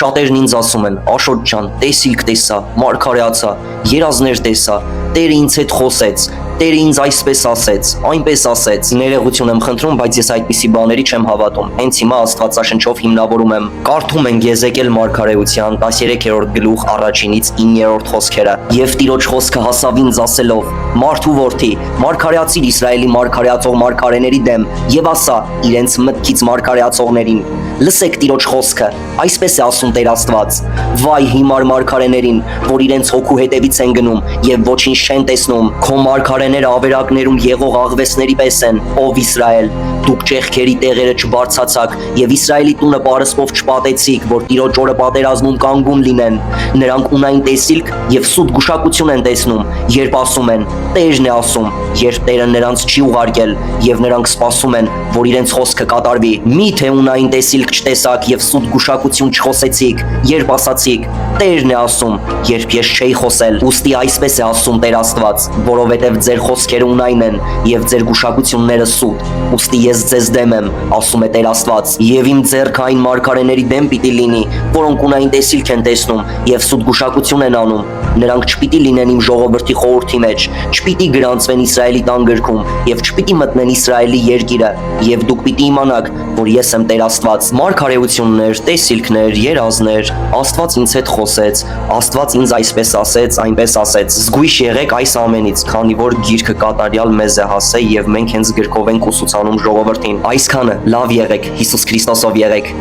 Շատերն ինձ ասում են. Աշոտ ջան, տեսիլք տեսա, մարգարեացա, երազներ տեսա, Տերը ինձ հետ խոսեց, Տերը ինձ այսպես ասեց, այնպես ասեց։ Ներողություն եմ խնդրում, բայց ես այդպիսի բաների չեմ հավատում։ Հենց հիմա Աստվածաշնչով հիմնավորում եմ։ Կարդում ենք Եզեկիել մարգարեության 13-րդ գլուխ 1-ից 9-րդ խոսքերը։ Եվ Տիրոջ խոսքը հասավ ինձ ասելով. Մարդու որդի, մարգարեացիր Իսրայելի մարգարեացող մարգարեների դեմ եւ ասա իրենց մտքից մարգարեացողներին. Լսեք Տիրոջ խոսքը, այսպես է ասում Տեր Աստված. Վայ հիմար մարգարեներին, որ իրենց հոգու հետևից են գնում եւ ոչինչ չեն տեսնում։ Քո մարգարեները ավերակներում եղող աղվեսների պես են, ով Իսրայել։ Դուք ճեղքերի տեղերը չբարձացաք եւ Իսրայելի տունը պարսպով չպատեցիք, որ Տիրոջ օրը պատերազմում կանգուն լինեն։ Նրանք ունայն տեսիլք եւ սուտ գուշակություն են տեսնում, երբ ասում են. Տերն է ասում, երբ Տերը նրանց չի ուղարկել եւ նրանք սպասում են, որ իրենց խոսքը կատարվի։ Միթե ունայն տեսիլք չտեսաք եւ սուտ գուշակություն չխոսեցիք, երբ ասացիք. Տերն է ասում, երբ ես չէի խոսել։ Ուստի այսպես է ասում Տեր Աստված, որովհետեւ ձեր խոսքերը ունայն են եւ ձեր գուշակությունները սուտ։ Ուստի ես ձեզ դեմ եմ, ասում է Տեր Աստված, եւ իմ ձեռքը այն մարգարեների դեմ պիտի լինի, որոնք ունայն տեսիլք են տեսնում եւ սուտ գուշակություն են անում։ Նրանք չպիտի լինեն իմ ժողովրդի խորհրդի մեջ, չպիտի գրանցվեն Իսրայելի տան գրքում եւ չպիտի մտնեն Իսրայելի երկիրը, եւ դուք պիտի իմանաք, որ ես եմ Տեր Աստված։ Մարգարեություններ, տեսիլքներ, երազներ, Աստված ինձ հետ խոսեց, Աստված ինձ այսպես ասեց, այնպես ասեց։ Զգույշ եղեք այս ամենից, քանի որ գիրքը կատարյալ մեզ է հասել եւ մենք հենց գրքով ենք ուսուցանում ժողովրդին։ Այսքանը լավ եղեք, Հիսուս Քրիստոսով եղեք։